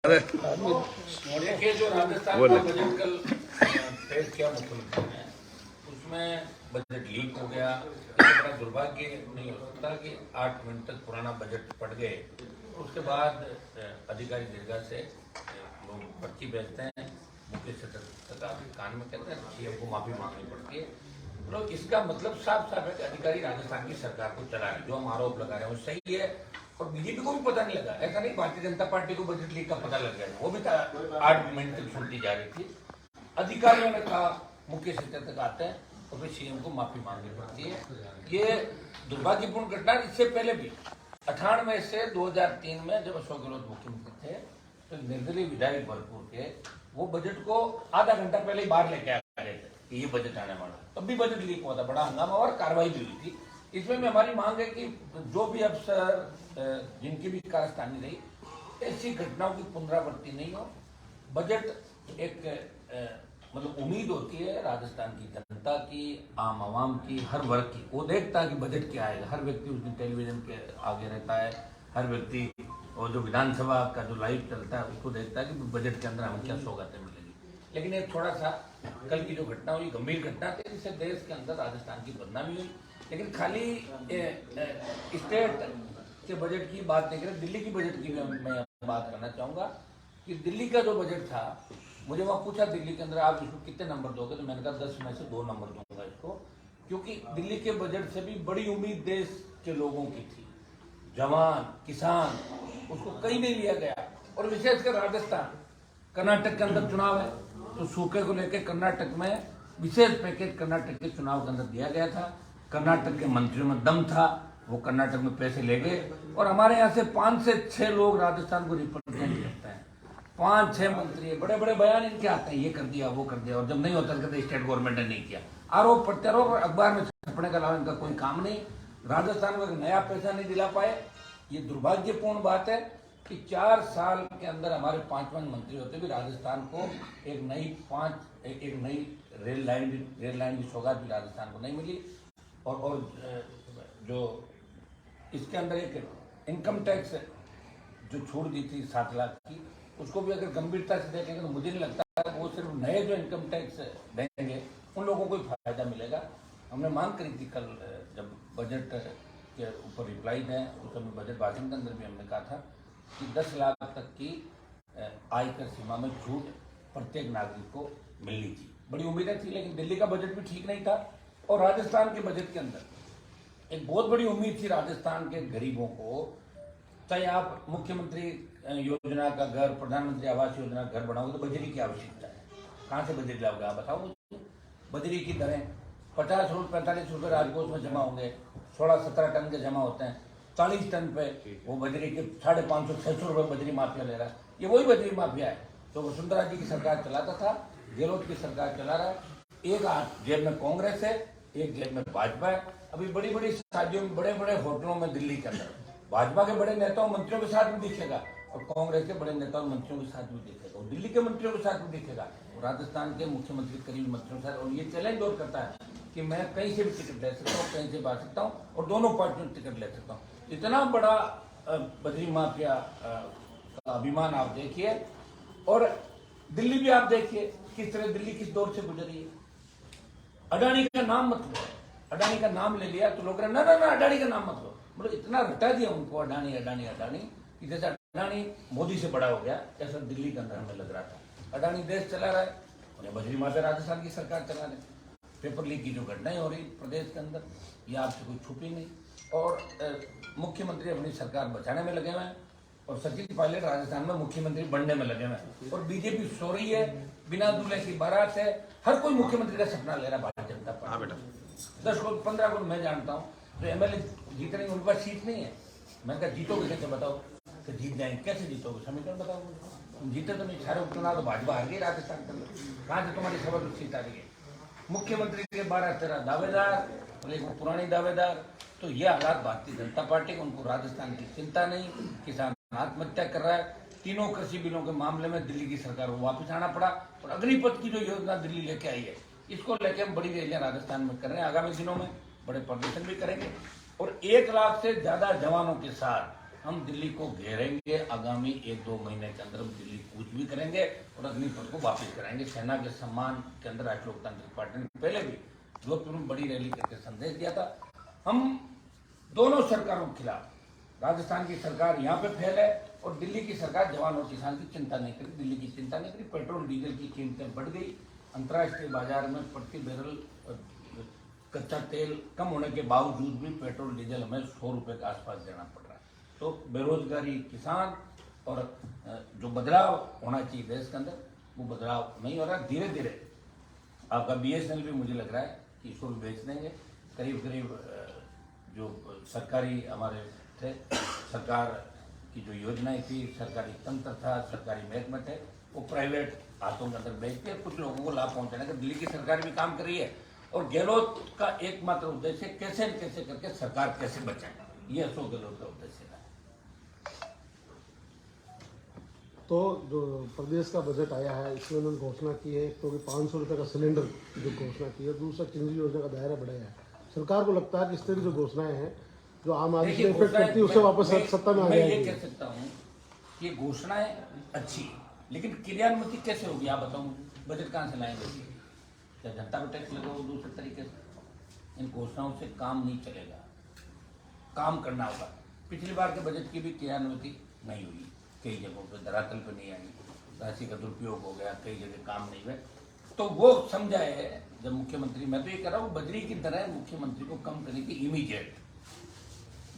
देखिए, जो राजस्थान का बजट कल पेश किया मुख्यमंत्री ने, उसमें बजट लीक हो गया। इससे बड़ा दुर्भाग्य नहीं हो सकता कि 8 मिनट तक पुराना बजट पढ़ गए। उसके बाद अधिकारी दीर्घा से लोग पर्ची भेजते हैं, मुख्य सचिव कान में कहते हैं, सीएम को माफी मांगनी पड़ती है। तो इसका मतलब साफ साफ है कि अधिकारी राजस्थान की सरकार को चला रहे। जो हम आरोप लगा रहे हैं वो सही है, और बीजेपी को भी पता नहीं लगा। ऐसा नहीं भारतीय जनता पार्टी को बजट लीक का पता लग गया, वो भी 8 मिनट तक सुनती जा रही थी। अधिकारियों ने कहा, मुख्य सचिव तक आते हैं तो फिर सीएम को माफी मांगनी पड़ती है। ये दुर्भाग्यपूर्ण घटना। इससे पहले भी 98 से 2003 में जब अशोक गहलोत मुख्यमंत्री थे तो निर्दलीय विधायक भरपूर के वो बजट को आधा घंटा पहले ही बाहर लेके आ गए थे कि ये बजट आने वाला। तब भी बजट लीक हुआ था, बड़ा हंगामा और कार्रवाई भी हुई थी। इसमें भी हमारी मांग है कि जो भी अफसर जिनकी भी कारस्तानी रही, ऐसी घटनाओं की पुनरावृत्ति नहीं हो। बजट एक मतलब उम्मीद होती है राजस्थान की जनता की, आम आवाम की, हर वर्ग की। वो देखता है कि बजट क्या आएगा। हर व्यक्ति उस दिन टेलीविजन के आगे रहता है, हर व्यक्ति और जो विधानसभा का जो लाइव चलता है उसको देखता है कि बजट के अंदर हमें क्या सौगातें मिलेगी। लेकिन एक थोड़ा सा कल की जो घटना हुई गंभीर घटना थी, जिससे देश के अंदर राजस्थान की बदनामी हुई। लेकिन खाली स्टेट के बजट की बात नहीं करें, दिल्ली की बजट की मैं बात करना चाहूंगा कि दिल्ली का जो बजट था, मुझे वहां पूछा दिल्ली के अंदर आप इसको कितने नंबर दोगे, तो मैंने कहा 10 में से 2 नंबर दूंगा इसको, क्योंकि दिल्ली के बजट से भी बड़ी उम्मीद देश के लोगों की थी। जवान, किसान, उसको कहीं नहीं लिया गया। और विशेषकर राजस्थान, कर्नाटक के अंदर चुनाव है तो सूखे को लेकर कर्नाटक में विशेष पैकेज कर्नाटक के चुनाव के अंदर दिया गया था। कर्नाटक के मंत्रियों में दम था, वो कर्नाटक में पैसे ले गए। और हमारे यहाँ से 5 से 6 लोग राजस्थान को रिप्रेजेंट करते हैं। 5-6 मंत्री, बड़े बड़े बयान इनके आते हैं, ये कर दिया वो कर दिया, और जब नहीं होता तो कहते स्टेट गवर्नमेंट ने नहीं किया। आरोप प्रत्यारोप अखबार में छपने के अलावा इनका कोई काम नहीं। राजस्थान को नया पैसा नहीं दिला पाए। ये दुर्भाग्यपूर्ण बात है कि 4 साल के अंदर हमारे 5 मंत्री होते भी राजस्थान को एक नई रेल लाइन की सौगात भी राजस्थान को नहीं मिली। और जो इसके अंदर एक इनकम टैक्स जो छूट दी थी 7 लाख की, उसको भी अगर गंभीरता से देखेंगे तो मुझे नहीं लगता है वो सिर्फ नए जो इनकम टैक्स देंगे उन लोगों को फायदा मिलेगा। हमने मांग करी थी कल जब बजट के ऊपर रिप्लाई दें, उस समय बजट भाषण के अंदर भी हमने कहा था कि 10 लाख तक की आयकर सीमा में छूट प्रत्येक नागरिक को मिलनी थी। बड़ी उम्मीदें थी, लेकिन दिल्ली का बजट भी ठीक नहीं था। और राजस्थान के बजट के अंदर एक बहुत बड़ी उम्मीद थी राजस्थान के गरीबों को, चाहे आप मुख्यमंत्री योजना का घर, प्रधानमंत्री आवास योजना का घर बनाओगे तो बजरी की आवश्यकता है। कहाँ से बजरी लाओगे आप बताओ मुझे। बजरी की दरें 50 रुपये 45 रुपये राजकोष में जमा होंगे, 16-17 टन के जमा होते हैं। 40 टन पे वो बजरी के 550-600 रुपये बजरी माफिया ले रहा है। ये वही बजरी माफिया है तो वसुंधरा जी की सरकार चलाता था, गहलोत की सरकार चला रहा है। एक हाथ जेब में कांग्रेस है, एक जेब में भाजपा है। अभी बड़ी बड़ी शादियों में, बड़े बड़े होटलों में दिल्ली के अंदर भाजपा के बड़े नेताओं मंत्रियों के साथ भी दिखेगा, और कांग्रेस के बड़े नेताओं मंत्रियों के साथ भी दिखेगा, और दिल्ली के मंत्रियों के साथ भी दिखेगा, और राजस्थान के मुख्यमंत्री करीब मंत्रियों के साथ। और ये चैलेंज और करता है कि मैं कहीं से भी टिकट ले सकता हूँ, कहीं से बात सकता हूँ, और दोनों पार्टियों से टिकट ले सकता हूँ। इतना बड़ा बजरी माफिया का अभिमान आप देखिए। और दिल्ली भी आप देखिए किस तरह दिल्ली किस दौर से गुजरी है। अडानी का नाम मत लो, अडानी का नाम ले लिया तो लोग ना ना ना अडानी का नाम मत लो। मतलब इतना रटा दिया उनको अडानी अडानी अडानी कि जैसे अडानी मोदी से बड़ा हो गया, ऐसा दिल्ली के अंदर हमें लग रहा था। अडानी देश चला रहा है, उन्हें बजरी माफिया राजस्थान की सरकार चला रहे। पेपर लीक की जो घटनाएं हो रही प्रदेश के अंदर, ये आपसे कोई छुपी नहीं। और मुख्यमंत्री अपनी सरकार बचाने में लगे हुए हैं, और सचिन पायलट राजस्थान में मुख्यमंत्री बनने में लगे हुए हैं। और बीजेपी सो रही है, बिना दूल्हे की बारात है। हर कोई मुख्यमंत्री का सपना ले रहा है भारतीय जनता पार्टी। 10 को 15 को मैं जानता हूँ तो एमएलए जीतने उनके पास सीट नहीं है। मैंने कहा जीतोगे कैसे बताओ, तो जीत जाएंगे कैसे जीतोगे, समीकरण बताओ। तुम जीते तो नहीं, सारे उपचुनाव तो भाजपा हार गई राजस्थान के अंदर, कहाँ से तुम्हारी खबर सीट आ रही है। मुख्यमंत्री के 12-13 दावेदार और एक पुरानी दावेदार। तो ये हालात भारतीय जनता पार्टी को, उनको राजस्थान की चिंता नहीं। किसान आत्महत्या कर रहा है। तीनों कृषि बिलों के मामले में दिल्ली की सरकार को वापस आना पड़ा। और अग्निपथ की जो योजना दिल्ली लेके आई है, इसको लेके हम बड़ी रैलियां राजस्थान में कर रहे हैं। आगामी दिनों में बड़े प्रदर्शन भी करेंगे, और 1 लाख से ज्यादा जवानों के साथ हम दिल्ली को घेरेंगे। आगामी 1-2 महीने के अंदर हम दिल्ली पूरी करेंगे और अग्निपथ को वापस कराएंगे। सेना के सम्मान के अंदर राष्ट्रीय लोकतांत्रिक पार्टी ने पहले भी जोधपुर में बड़ी रैली करके संदेश दिया था। हम दोनों सरकारों के खिलाफ, राजस्थान की सरकार यहाँ पे फेल है और दिल्ली की सरकार जवान और किसान की चिंता नहीं करी, दिल्ली की चिंता नहीं करी। पेट्रोल डीजल की कीमतें बढ़ गई, अंतर्राष्ट्रीय बाजार में प्रति बैरल कच्चा तेल कम होने के बावजूद भी पेट्रोल डीजल हमें 100 रुपये के आसपास देना पड़ रहा है। तो बेरोजगारी, किसान और जो बदलाव होना चाहिए देश के अंदर, वो बदलाव नहीं हो रहा। धीरे धीरे आपका BSNL भी मुझे लग रहा है कि इसको भी बेच देंगे। करीब करीब जो सरकारी हमारे थे, सरकार की जो योजनाएं थी, सरकारी तंत्र था, सरकारी महकमे थे, वो प्राइवेट हाथों के अंदर बेच के कुछ लोगों को लाभ पहुंचाने का दिल्ली की सरकार भी काम कर रही है। और गहलोत का एकमात्र उद्देश्य कैसे न कैसे करके सरकार कैसे बचाए, ये अशोक गहलोत का उद्देश्य है। तो जो प्रदेश का बजट आया है, इसमें उन्होंने घोषणा की है तो 500 रुपये का सिलेंडर जो घोषणा की है, दूसरा केंद्रीय योजना का दायरा बढ़ाया है। सरकार को लगता है कि इस तरह की जो घोषणाएं हैं जो आम आदमी से इफेक्ट करती है, उससे वापस सत्ता में आ जाएगी। मैं ये कह सकता हूँ कि घोषणाएं अच्छी, लेकिन क्रियान्वित कैसे होगी आप बताओ। बजट कहाँ से लाएंगे? क्या जनता को टैक्स लगाओ दूसरे तरीके से? इन घोषणाओं से काम नहीं चलेगा, काम करना होगा। पिछली बार के बजट की भी क्रियान्वित नहीं हुई, कई जगहों पर धरातल पर नहीं आई, राशि का दुरुपयोग हो गया, कई जगह काम नहीं हुए। तो वो समझा है जब मुख्यमंत्री, मैं तो ये कह रहा हूँ बजरी की तरह मुख्यमंत्री को कम करने की इमीडिएट,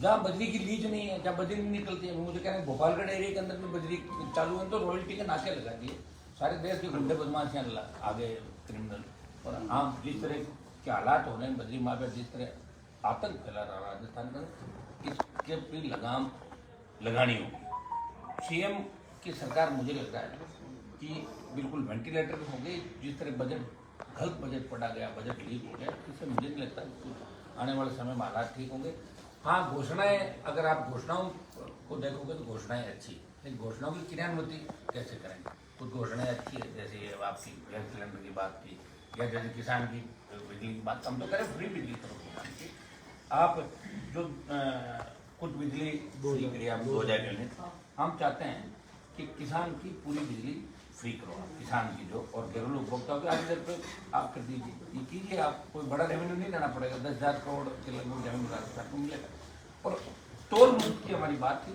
जहाँ बजरी की लीज नहीं है, जहाँ बजरी नहीं निकलती है। मुझे कह रहे हैं भोपालगढ़ एरिया के अंदर में बजरी चालू है तो रॉयल्टी के नाके लगा दिए। सारे देश के गुंडे बदमाश यहाँ आगे क्रिमिनल, और आम जिस तरह के हालात हो रहे हैं, बजरी माफिया जिस तरह आतंक फैला रहा राजस्थान का, इसके भी लगाम लगानी होगी। CM की सरकार मुझे लग रहा है कि बिल्कुल वेंटिलेटर हो गई। जिस तरह गलत बजट पढ़ा गया, बजट लीक हो गया, इससे मुझे नहीं लगता आने वाले समय में हालात ठीक होंगे। हाँ, घोषणाएं, अगर आप घोषणाओं को देखोगे तो घोषणाएं अच्छी, लेकिन घोषणाओं की क्रियान्वित कैसे करेंगे? कुछ घोषणाएं अच्छी है, जैसे ये आपकी गैस सिलेंडर की बात की, या जैसे किसान की बिजली की बात, हम तो करें फ्री बिजली करो किसान की। आप जो कुछ बिजली फ्री करिए, आप 2000 यूनिट, हम चाहते हैं कि किसान की पूरी बिजली फ्री करो आप, किसान की जो, और घरेलू उपभोक्ताओं के 8,000 रुपये आप कर दीजिए। ये कीजिए, आप कोई बड़ा रेवेन्यू नहीं देना पड़ेगा, 10,000 करोड़ के लगभग रेवेन्यू राजस्थान को मिलेगा। और टोल मुक्त की हमारी बात थी,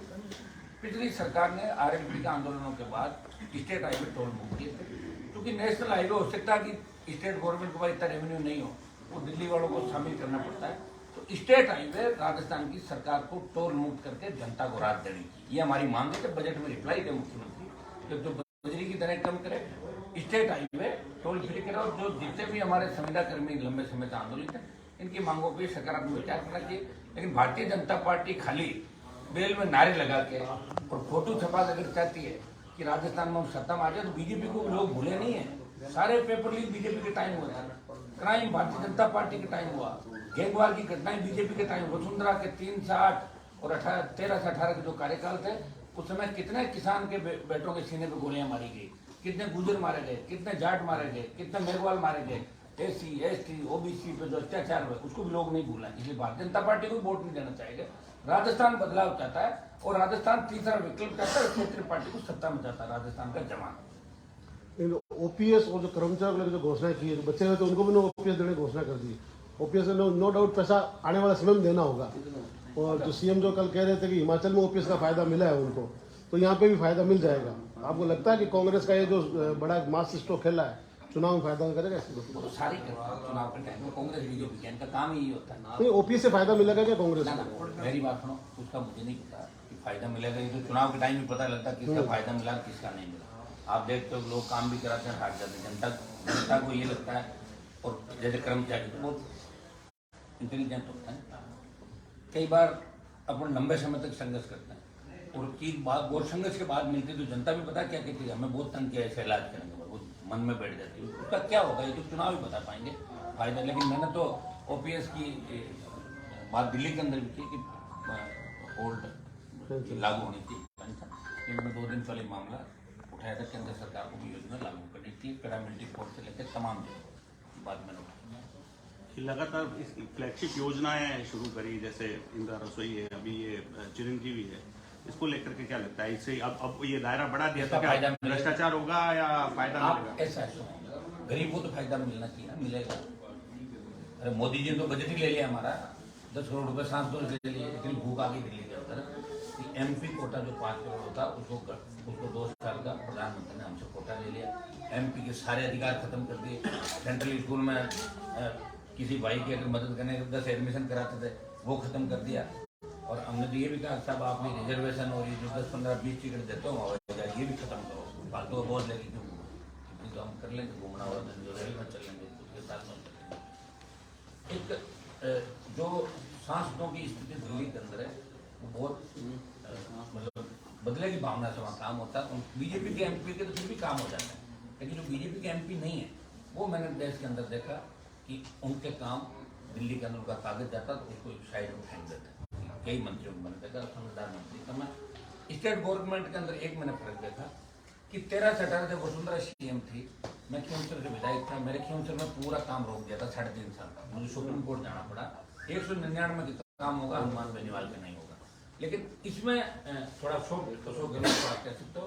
पिछली सरकार ने RLP के आंदोलनों के बाद स्टेट हाईवे टोल मुक्त किए थे, क्योंकि नेशनल हाईवे हो सकता है कि स्टेट गवर्नमेंट के पास इतना रेवेन्यू नहीं हो, वो दिल्ली वालों को शामिल करना पड़ता है। तो स्टेट हाईवे राजस्थान की सरकार को टोल मुक्त करके जनता को राहत देने की, ये हमारी मांग है। कि बजट में रिप्लाई दे मुख्यमंत्री, जो बजरी की दरें कम करे, स्टेट हाईवे टोल फ्री करे, और जो जितने भी हमारे संविदा कर्मी लंबे समय से आंदोलित हैं, इनकी मांगों पर सकारात्मक विचार करना चाहिए। लेकिन भारतीय जनता पार्टी खाली बेल में नारे लगा के और फोटो छपा अगर चाहती है कि राजस्थान में हम सत्ता में आ जाए, तो बीजेपी को लोग भूले नहीं है। सारे पेपर लीक बीजेपी के टाइम हुआ था, क्राइम भारतीय जनता पार्टी के टाइम हुआ, गैंगवार की घटनाएं बीजेपी के टाइम, वसुंधरा के 3 से 8 और 13 से 18 के जो कार्यकाल थे, उस समय कितने किसान के बेटों के सीने पे गोलियां मारी गई, कितने गुजर मारे गए, कितने जाट मारे गए, कितने मेघवाल मारे गए, SC, ST, OBC पे जो अत्याचार हुए उसको भी लोग नहीं भूला। इसलिए भारतीय जनता पार्टी को वोट नहीं देना चाहेगा। राजस्थान बदलाव चाहता है, और राजस्थान तीसरा विकल्प चाहता है, क्षेत्रीय पार्टी को सत्ता में चाहता है राजस्थान का जवान। OPS और जो कर्मचारियों को लेकर जो घोषणा की है, जो बच्चे हुए थे उनको भी OPS देने की घोषणा कर दी। OPS में नो डाउट पैसा आने वाले समय में देना होगा। और जो CM जो कल कह रहे थे कि हिमाचल में OPS का फायदा मिला है उनको, तो यहाँ पे भी फायदा मिल जाएगा। आपको लगता है कि कांग्रेस का ये जो बड़ा मास स्ट्रोक खेला है, चुनाव में फायदा करेगा? तो सारी चुनाव के टाइम में कांग्रेस बीजेपी इनका काम ही होता है। नहीं, OPS से फायदा मिलेगा क्या कांग्रेस को? मेरी बात सुनो, उसका मुझे नहीं पता कि फायदा मिलेगा। ये तो चुनाव के टाइम में पता लगता है किसका फायदा मिला किसका नहीं मिला। आप देखते हो लोग काम भी कराते हैं, हार जाते हैं। जनता को ये लगता है, और जैसे कर्मचारी तो बहुत इंटेलिजेंट होता है, कई बार अपन लंबे समय तक संघर्ष करते हैं, और चीज बात बहुत संघर्ष के बाद मिलती है, तो जनता भी पता क्या कहती है, हमें बहुत तंग किया, ऐसे इलाज करेंगे, वो मन में बैठ जाती है। उसका क्या होगा, ये तो चुनाव ही बता पाएंगे फायदा। लेकिन मैंने तो OPS की बात दिल्ली के अंदर भी की कि ओल्ड लागू होनी थी पेंशन। मैंने 2 दिन पहले मामला उठाया था, केंद्र सरकार को भी योजना लागू करनी थी, पैरामिलिट्री फोर्स से लेकर तमाम बात मैंने उठाई। लगातार इस फ्लैगशिप योजनाएं शुरू करी, जैसे इंदिरा रसोई है, अभी ये चिरंजीवी है, इसको लेकर के क्या लगता है? इससे अब ये दायरा बढ़ा दिया इसका तो क्या फायदा मिलेगा। भ्रष्टाचार होगा या फायदा आप मिलेगा? ऐसा सुनो, गरीब को तो फायदा मिलना चाहिए ना, मिलेगा। अरे मोदी जी ने तो बजट ही ले लिया हमारा, 10 करोड़ रुपए सांसदों से ले लिए, इतनी भूख आ गई दिल्ली के अंदर कि MP कोटा जो 5 करोड़ होता उसको 2 साल का प्रधानमंत्री ने हमसे कोटा ले लिया। MP के सारे अधिकार खत्म कर दिए। सेंट्रल स्कूल में किसी भाई की अगर मदद करने के 10 एडमिशन कराते थे वो खत्म कर दिया। और हमने तो ये भी कहा साहब आप रिजर्वेशन और ये जो 10, 15, 20 टिकट देते हो ये भी खत्म करो, फालतू का बहुत लेगी क्यों, तो हम कर लेंगे, घूमना हो रेल में चल लेंगे, उसके साथ में चल लेंगे। एक जो सांसदों की स्थिति दिल्ली के अंदर है वो बहुत मतलब बदले की भावना से वहाँ काम होता है। बीजेपी के MP के तो फिर भी काम हो जाता है, लेकिन जो बीजेपी के MP नहीं है वो मैंने देश के अंदर देखा कि उनके काम दिल्ली के अंदर उनका कागज जाता तो उसको एक साइड में फेंक देते। कई मंत्रियों को मैंने देखा, समझदार मंत्री तो मैं स्टेट गवर्नमेंट के अंदर एक मैंने फर्क देखा कि 13 से 18 जब वसुंधरा CM थी, मैं खींवसर से विधायक था, मेरे खींवसर में पूरा काम रोक दिया था 3.5 साल का, मुझे सुप्रीम कोर्ट जाना पड़ा। 199 का काम होगा, हनुमान बेनीवाल का नहीं होगा। लेकिन इसमें थोड़ा अशोक गहलोत कह सकते हो,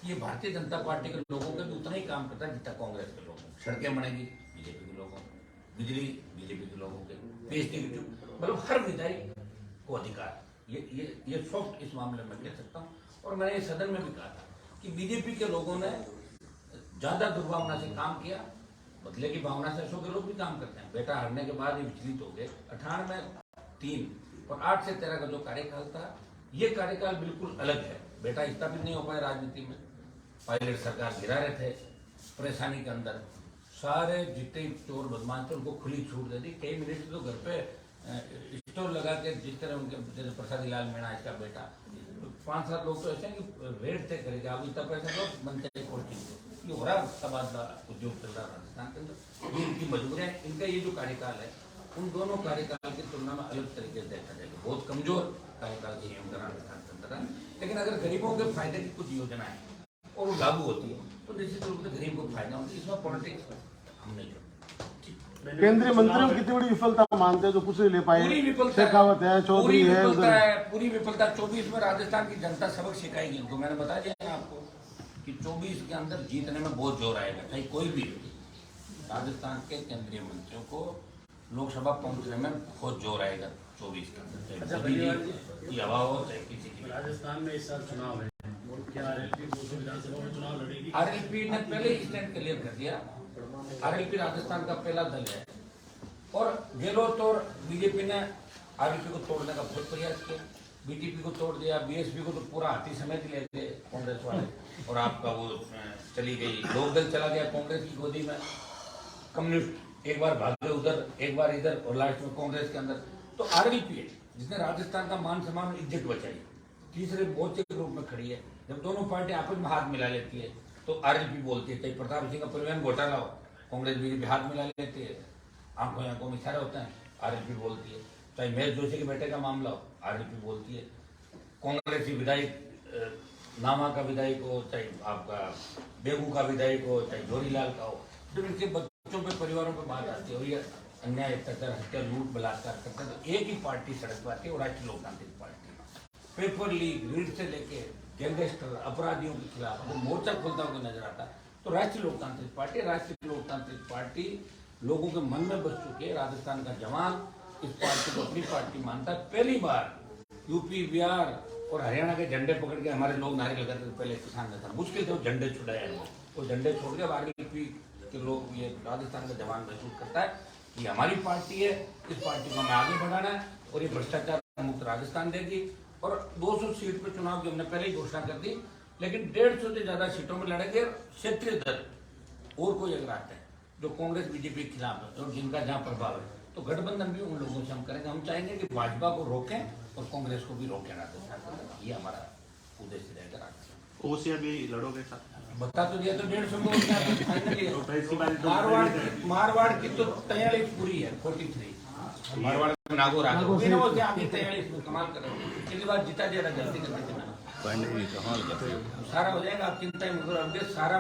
ये भारतीय जनता पार्टी के लोगों के भी उतना ही काम करता है जितना कांग्रेस के लोगों। सड़कें बनेगी बीजेपी के लोगों, बिजली बीजेपी के लोगों के, PhD मतलब हर विधायक को अधिकार। ये सॉफ्ट इस मामले में कह सकता हूँ। और मैंने ये सदन में भी कहा था कि बीजेपी के लोगों ने ज्यादा दुर्भावना से काम किया, बदले की भावना से अशोक गहलोत भी काम करते हैं। बेटा हारने के बाद ये विचलित हो गए। 98 में 3 और 8 से 13 का जो कार्यकाल था, ये कार्यकाल बिल्कुल अलग है। बेटा स्थापित नहीं हो पाए राजनीति में, पायलट सरकार गिरा रहे थे परेशानी के अंदर, सारे जितने चोर बदमाश थे उनको खुली छूट दे दी। कई मिनिस्टर तो घर पे स्टोर लगा के, जिस तरह उनके जैसे प्रसादी लाल मीणा इसका बेटा, 5-7 लोग तो ऐसे हैं कि रेट तय करेगा, आप इतना पैसा दो बनते हैं कोर्ट की। ये हो रहा तबादला उद्योग चल रहा है राजस्थान के अंदर, ये इनकी मजबूरियां। इनका ये जो कार्यकाल है उन दोनों कार्यकाल की तुलना में अलग तरीके से देखा जाएगा, बहुत कमजोर कार्यकाल CM का राजस्थान के अंदर है। लेकिन अगर गरीबों के फायदे की कुछ योजना है और वो लागू होती है तो निश्चित रूप से गरीब को फायदा होता है। इसमें पॉलिटिक्स हम नहीं करते। केंद्रीय मंत्रियों की कितनी बड़ी विफलता मानते हैं जो कुछ नहीं ले पाए? पूरी विफलता शेखावत है, चौधरी है, पूरी विफलता। 24 में राजस्थान की जनता सबक सिखाएगी उनको। मैंने बता दिया ना आपको कि 24 के अंदर जीतने में बहुत जोर आएगा, चाहे कोई भी राजस्थान के केंद्रीय मंत्रियों को लोकसभा पहुंचने में बहुत जोर आएगा 24 के अंदर, चाहे की हवा हो चाहे किसी की। राजस्थान में इस साल चुनाव है, क्या RLP 200 विधानसभा में चुनाव लड़ेगी? RLP ने पहले ही स्टैंड क्लियर कर दिया। RLP राजस्थान का पहला दल है और गहलोत और बीजेपी ने RLP को तोड़ने का बहुत प्रयास किया। BTP को तोड़ दिया, BSP को तो पूरा हाथी समेत ले गए कांग्रेस वाले, और आपका वो चली गई लोकदल, चला गया कांग्रेस की गोदी में। कम्युनिस्ट एक बार भागे उधर, एक बार इधर, और लास्ट में कांग्रेस के अंदर। तो RLP है जिसने राजस्थान का मान सम्मान और इज्जत बचाई, तीसरे मोर्चे के रूप में खड़ी है। जब दोनों पार्टी आपस में हाथ मिला लेती है तो RLP बोलती है। चाहे प्रताप सिंह का परिवहन घोटाला हो, कांग्रेस BJP हाथ मिला लेती है, आंखों में इशारे होते हैं, RLP बोलती है। चाहे महेश जोशी के बेटे का मामला हो, RLP बोलती है। कांग्रेस की विधायक नामा का विधायक हो, चाहे आपका बेगू का विधायक हो, चाहे जोरीलाल का हो, जब इनके बच्चों पे, परिवारों पे बात आती है और ये अन्याय, अत्याचार, हत्या, लूट, बलात्कार करते हैं, तो एक ही पार्टी सड़क पर आती है, और राष्ट्रीय लोकतांत्रिक पार्टी। पेपर लीक, रीड से लेके गैंगस्टर, अपराधियों के खिलाफ वो मोर्चा खोलता हुआ नजर आता है तो राष्ट्रीय लोकतांत्रिक पार्टी। राष्ट्रीय लोकतांत्रिक पार्टी लोगों के मन में बस चुके। राजस्थान का जवान इस पार्टी को अपनी पार्टी मानता है। पहली बार यूपी, बिहार और हरियाणा के झंडे पकड़ के हमारे लोग नारे लगाते थे। पहले किसान नेता मुश्किल से वो झंडे छुड़ाया, वो झंडे छोड़ के RLP के लोग, ये राजस्थान का जवान महसूस करता है कि हमारी पार्टी है, इस पार्टी को हमें आगे बढ़ाना है और ये भ्रष्टाचार मुक्त राजस्थान देगी। और 200 सीट पे चुनाव की हमने पहले ही घोषणा कर दी, लेकिन 150 से ज्यादा सीटों में लड़ेंगे। क्षेत्रीय दल और कोई अगर आता है जो कांग्रेस BJP के खिलाफ है और जिनका जहां प्रभाव है, तो गठबंधन भी उन लोगों से हम करेंगे। हम चाहेंगे कि भाजपा को रोकें और कांग्रेस को भी रोकें राजस्थान। ये हमारा उद्देश्य रहेगा। ओसिया भी लड़ोगे साथ? बता तो दिया, तो 150 में मारवाड़ की तो 43 पूरी है, 43। मारवाड़ में नागौर आ गया, वो क्या अभी 43 में कमाल कर रहे हो। पिछली बार जीता दिया था, गलती करते थे, सारा हो जाएगा, आप चिंता ही मत करो। सारा